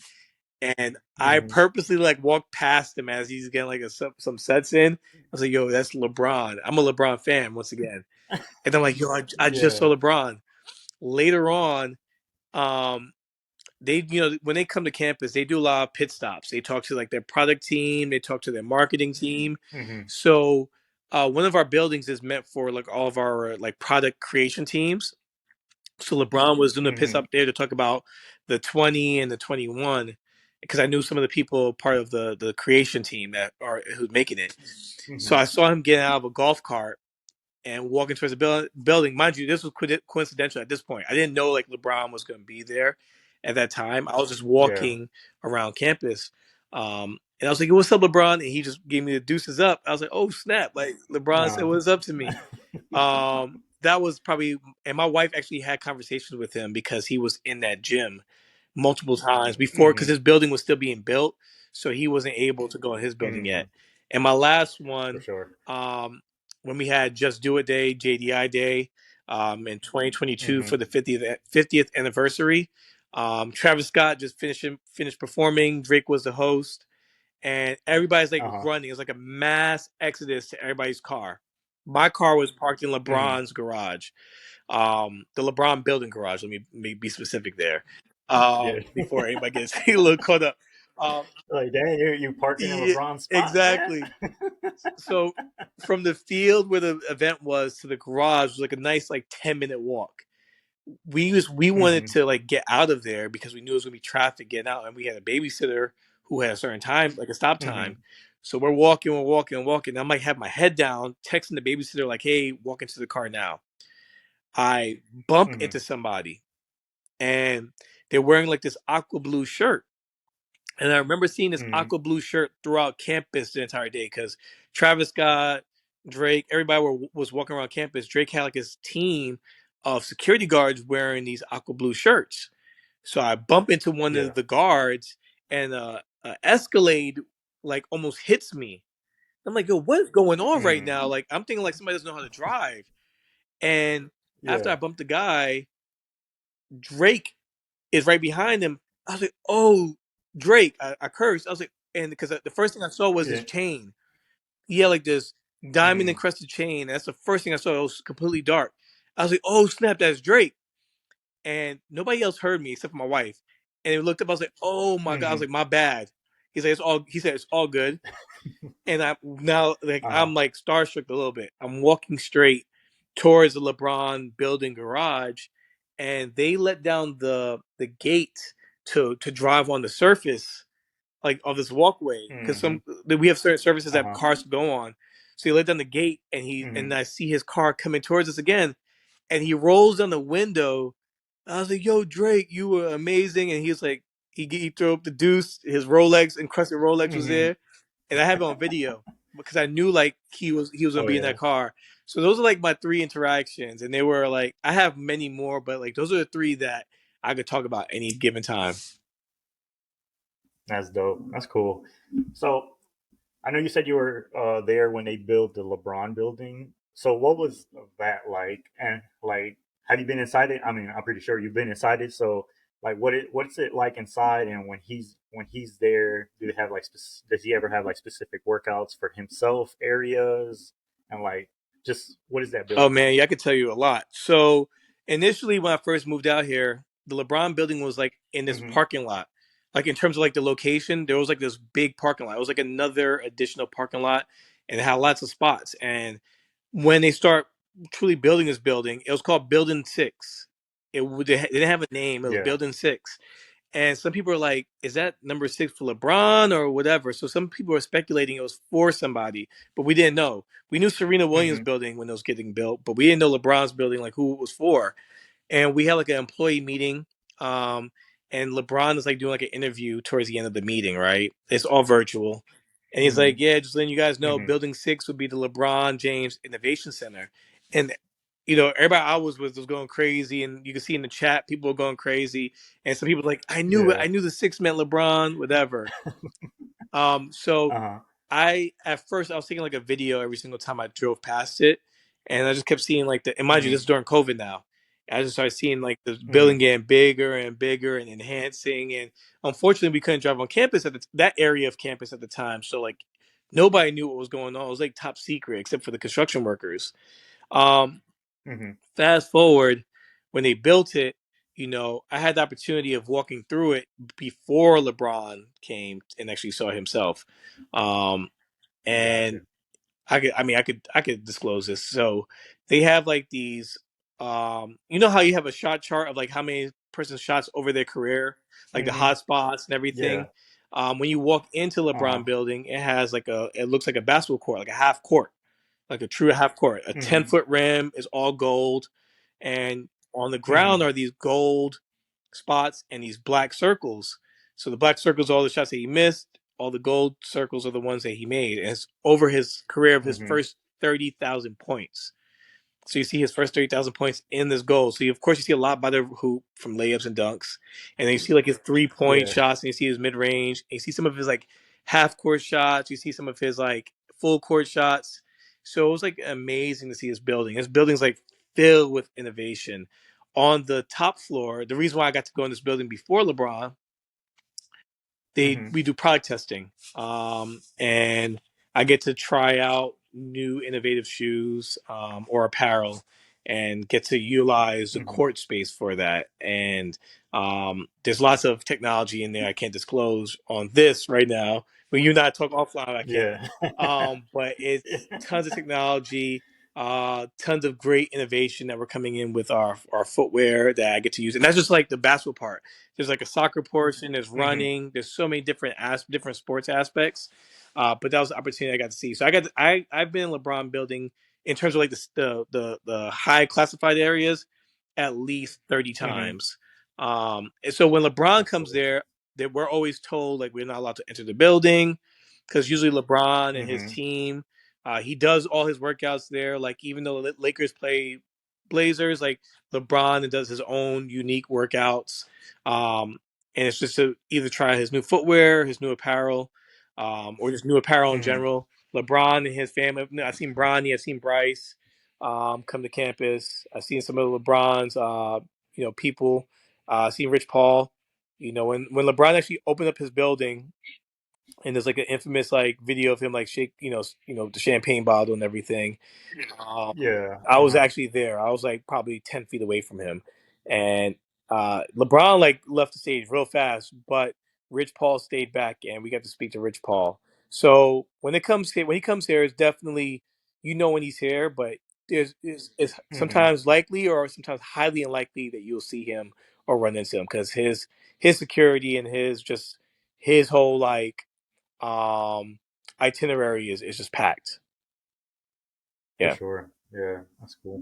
And I Mm-hmm. purposely like walked past him as he's getting like some sets in. I was like, yo, that's LeBron. I'm a LeBron fan once again. And I'm like, yo, I just Yeah. saw LeBron. Later on, um, they when they come to campus they do a lot of pit stops. They talk to like their product team, they talk to their marketing team. Mm-hmm. So one of our buildings is meant for like all of our like product creation teams. So LeBron was doing a pit Mm-hmm. stop there to talk about the 20 and the 21 because I knew some of the people part of the creation team that are who's making it. So Mm-hmm. I saw him getting out of a golf cart and walking towards the building. Mind you, this was coincidental at this point. I didn't know like LeBron was going to be there at that time. I was just Yeah. walking around campus. And I was like, "What's up, LeBron?" And he just gave me the deuces up. I was like, "Oh snap!" Like LeBron said, Uh, "What's up?" to me. That was probably, and my wife actually had conversations with him because he was in that gym multiple times before because mm-hmm. his building was still being built, so he wasn't able to go in his building Mm-hmm. yet. And my last For one, sure. um, when we had Just Do It Day, JDI Day, in 2022 Mm-hmm. for the 50th anniversary. Travis Scott just finished performing. Drake was the host, and everybody's like Uh-huh. running. It's like a mass exodus to everybody's car. My car was parked in Mm-hmm. LeBron's garage, the LeBron building garage. Let me be specific there, Yeah. before anybody gets a little caught up. Um, Like, dang, you parking in yeah, LeBron's spot, man. exactly. So from the field where the event was to the garage was like a nice like 10-minute walk. We wanted Mm-hmm. to like get out of there because we knew it was gonna be traffic getting out, and we had a babysitter who had a certain time, like a stop time. Mm-hmm. So we're walking. I'm like have my head down, texting the babysitter like, "Hey, walk into the car now." I bump Mm-hmm. into somebody, and they're wearing like this aqua blue shirt. And I remember seeing this Mm-hmm. aqua blue shirt throughout campus the entire day because Travis Scott, Drake, everybody was walking around campus. Drake had like his team of security guards wearing these aqua blue shirts. So I bump into one Yeah. of the guards, and Escalade like almost hits me. I'm like, yo, what is going on right Mm-hmm. now? Like, I'm thinking like somebody doesn't know how to drive. And after Yeah. I bumped the guy, Drake is right behind him. I was like, oh, Drake. I cursed. I was like, and because the first thing I saw was his Yeah. chain. He had like this diamond Mm-hmm. encrusted chain. That's the first thing I saw. It was completely dark. I was like, oh, snap, that's Drake. And nobody else heard me except for my wife. And he looked up. I was like, "Oh my god!" I was Mm-hmm. like, "My bad." He's like, "It's all." He said, "It's all good." And I now like Uh-huh. I'm like starstruck a little bit. I'm walking straight towards the LeBron building garage, and they let down the gate to drive on the surface like of this walkway because Mm-hmm. some we have certain surfaces that Uh-huh. cars go on. So he let down the gate, and Mm-hmm. I see his car coming towards us again, and he rolls down the window. I was like, "Yo, Drake, you were amazing," and he's like, he threw up the deuce. His Rolex, encrusted Rolex, was Mm-hmm. there, and I have it on video because I knew like he was gonna Oh be in yeah. that car. So those are like my three interactions, and they were like I have many more, but like those are the three that I could talk about any given time. That's dope. That's cool. So I know you said you were there when they built the LeBron building. So what was that like? And like, have you been inside it? I mean, I'm pretty sure you've been inside it. So like, what's it like inside? And when he's there, do they have like does he ever have like specific workouts for himself areas? And like, just what is that Oh building man, like? yeah, I could tell you a lot. So initially, when I first moved out here, the LeBron building was like in this Mm-hmm. parking lot. Like in terms of like the location, there was like this big parking lot. It was like another additional parking lot, and it had lots of spots. And when they start truly building this building, it was called Building Six. They didn't have a name. It was Yeah. Building Six, And some people are like, is that number 6 for LeBron or whatever? So some people are speculating it was for somebody, but we didn't know. We knew Serena Williams Mm-hmm. building when it was getting built, but we didn't know LeBron's building, like who it was for. And we had like an employee meeting, um, and LeBron is like doing like an interview towards the end of the meeting, right? It's all virtual. And he's Mm-hmm. like, yeah, just letting you guys know, Mm-hmm. Building 6 would be the LeBron James Innovation Center. And everybody I was going crazy, and you can see in the chat people were going crazy, and some people were like, I knew it, Yeah. I knew the 6 meant LeBron, whatever. So Uh-huh. I at first I was taking like a video every single time I drove past it, and I just kept seeing like and mind you, this Mm-hmm. is during COVID now. I just started seeing like the Mm-hmm. building getting bigger and bigger and enhancing, and unfortunately we couldn't drive on campus at that area of campus at the time, so like nobody knew what was going on. It was like top secret except for the construction workers. Um, Mm-hmm. Fast forward when they built it, I had the opportunity of walking through it before LeBron came and actually saw himself. Um, and Gotcha. I could disclose this. So they have like these, how you have a shot chart of like how many person's shots over their career, like the Mm-hmm. hot spots and Yeah. everything. When you walk into Uh-huh. LeBron building, it has it looks like a basketball court, like a half court, like a true half court. A ten Mm-hmm. foot rim is all gold, and on the ground Mm-hmm. are these gold spots and these black circles. So the black circles are all the shots that he missed. All the gold circles are the ones that he made. And it's over his career of his Mm-hmm. first 30,000 points. So you see his first 30,000 points in this goal. So of course you see a lot by the hoop from layups and dunks, and then you see like his 3 point Yeah. shots, and you see his mid range, and you see some of his like half court shots. You see some of his like full court shots. So it was like amazing to see his building. His building's like filled with innovation. On the top floor, the reason why I got to go in this building before LeBron, they Mm-hmm. we do product testing, and I get to try out new innovative shoes, or apparel, and get to utilize the Mm-hmm. court space for that. And there's lots of technology in there I can't disclose on this right now. When you and I talk offline, I can. Yeah. But it's tons of technology, tons of great innovation that we're coming in with our footwear that I get to use, and that's just like the basketball part. There's like a soccer portion. There's Mm-hmm. running. There's so many different sports aspects. But that was the opportunity I got to see. So I've been in LeBron building in terms of like the high classified areas at least 30 Mm-hmm. times. And so when LeBron That's comes cool. there, that we're always told like we're not allowed to enter the building because usually LeBron and his Mm-hmm. team, he does all his workouts there. Like even though the Lakers play Blazers, like LeBron does his own unique workouts, and it's just to either try his new footwear, his new apparel, or just new apparel in Mm-hmm. general. LeBron and his family. I've seen Bronny, I've seen Bryce, come to campus. I've seen some of LeBron's, people. I've seen Rich Paul. When LeBron actually opened up his building, and there's like an infamous like video of him like shake, the champagne bottle and everything. Um, Yeah. I was Uh-huh. actually there. I was like probably 10 feet away from him, and LeBron like left the stage real fast, but Rich Paul stayed back, and we got to speak to Rich Paul. So when he comes here, it's definitely when he's here, but it's Mm-hmm. sometimes likely or sometimes highly unlikely that you'll see him or run into him because his security and his whole like um itinerary is just packed. For Yeah. sure. Yeah. That's cool.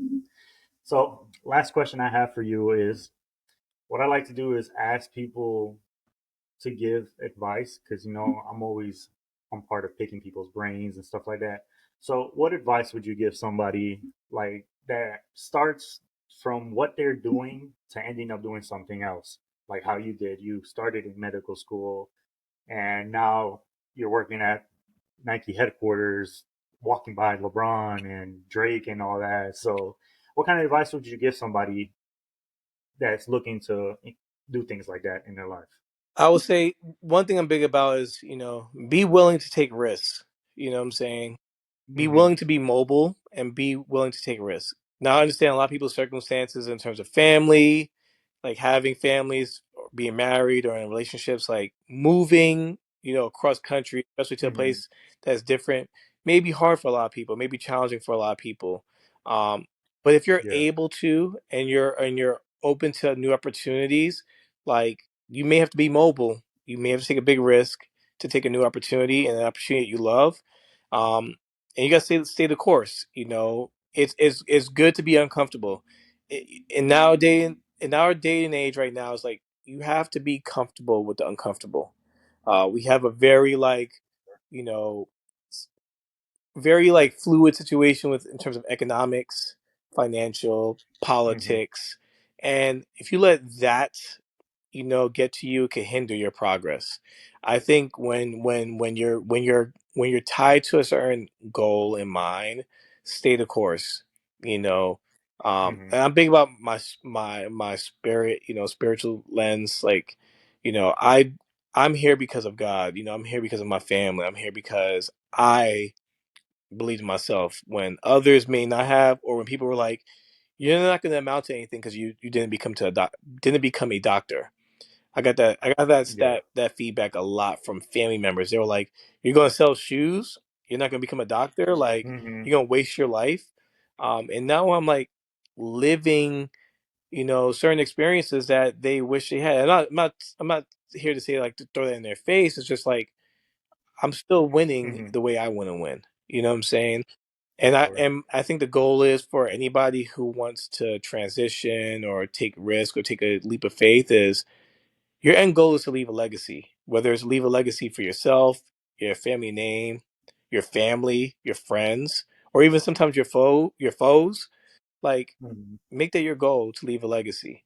So, last question I have for you is what I like to do is ask people to give advice because I'm part of picking people's brains and stuff like that. So, what advice would you give somebody like that starts from what they're doing to ending up doing something else, like how you did? You started in medical school, and now you're working at Nike headquarters, walking by LeBron and Drake and all that. So, what kind of advice would you give somebody that's looking to do things like that in their life? I would say one thing I'm big about is, be willing to take risks. You know what I'm saying? Be Mm-hmm. willing to be mobile and be willing to take risks. Now, I understand a lot of people's circumstances in terms of family, like having families, or being married, or in relationships, like moving, across country, especially to a Mm-hmm. place that's different, may be hard for a lot of people, may be challenging for a lot of people. Um, but if you're Yeah. able to, and you're open to new opportunities, like you may have to be mobile. You may have to take a big risk to take a new opportunity and an opportunity that you love. And you got to stay the course. You know, it's good to be uncomfortable. And nowadays, in our day and age right now, it's like you have to be comfortable with the uncomfortable. We have a very like, you know, very like fluid situation with in terms of economics, financial, Mm-hmm. politics, and if you let that get to you, it can hinder your progress. I think when you're tied to a certain goal in mind, stay the course. You know, Mm-hmm. and I'm big about my spirit. Spiritual lens. Like, I'm here because of God. I'm here because of my family. I'm here because I believe in myself when others may not have, or when people were like, "You're not going to amount to anything because you didn't become a doctor." I got Yeah. that feedback a lot from family members. They were like, "You're gonna sell shoes? You're not gonna become a doctor? Like, Mm-hmm. you're gonna waste your life?" And now I'm like living, certain experiences that they wish they had. I'm not here to say like to throw that in their face. It's just like I'm still winning Mm-hmm. the way I want to win. You know what I'm saying? And Of I course. and I think the goal is for anybody who wants to transition or take risk or take a leap of faith is your end goal is to leave a legacy, whether it's leave a legacy for yourself, your family name, your family, your friends, or even sometimes your foes. Like, Mm-hmm. make that your goal to leave a legacy,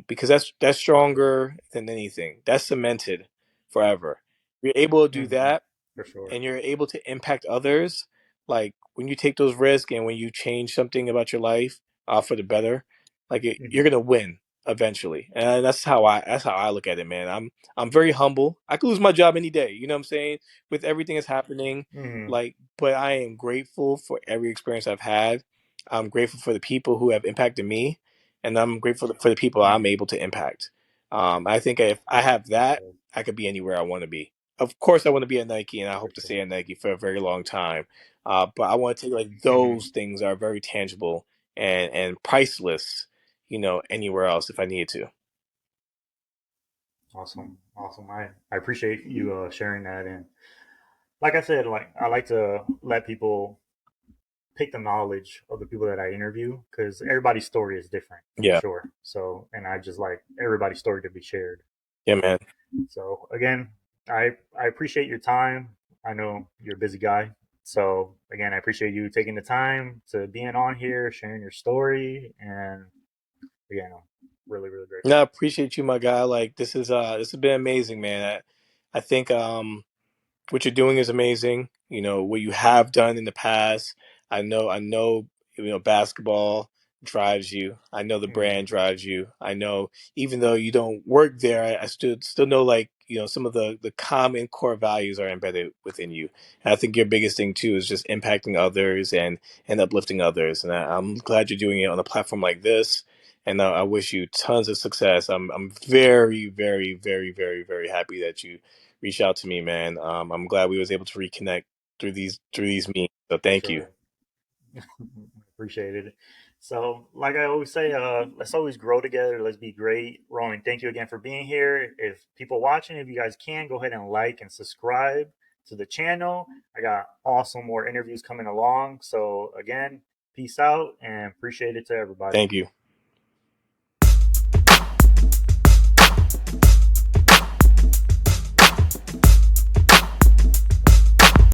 because that's stronger than anything. That's cemented forever. You're able to do Mm-hmm. that, For sure. and you're able to impact others, like when you take those risks and when you change something about your life for the better, like you're Mm-hmm. gonna win eventually. And that's how I look at it, man. I'm very humble. I could lose my job any day. You know what I'm saying? With everything that's happening, Mm-hmm. like, but I am grateful for every experience I've had. I'm grateful for the people who have impacted me, and I'm grateful for the people I'm Mm-hmm. able to impact. I think if I have Of that, course. I could be anywhere I want to be. Of course, I want to be at Nike, and I For hope to sure. stay at Nike for a very long time. But I want to take like Mm-hmm. those things that are very tangible and priceless, anywhere else if I needed to. Awesome. Awesome. I appreciate you sharing that. And like I said, like I like to let people pick the knowledge of the people that I interview because everybody's story is different for Yeah, sure. So, and I just like everybody's story to be shared. yeah, man. So again, I appreciate your time. I know you're a busy guy. So again, I appreciate you taking the time to being on here, sharing your story, and again, I'm really, really No, I grateful. appreciate you, my guy. Like, this has been amazing, man. I think what you're doing is amazing. What you have done in the past. I know, basketball drives you. I know the Mm-hmm. brand drives you. I know, even though you don't work there, I still know, like, some of the common core values are embedded within you. And I think your biggest thing too is just impacting others and uplifting others. And I'm glad you're doing it on a platform like this. And I wish you tons of success. I'm very, very, very, very, very happy that you reach out to me, man. I'm glad we was able to reconnect through these meetings. So For thank you. sure. Appreciate it. So, like I always say, let's always grow together. Let's be great. Rowan, thank you again for being here. If people watching, if you guys can, go ahead and like and subscribe to the channel. I got awesome more interviews coming along. So, again, peace out and appreciate it to everybody. Thank you.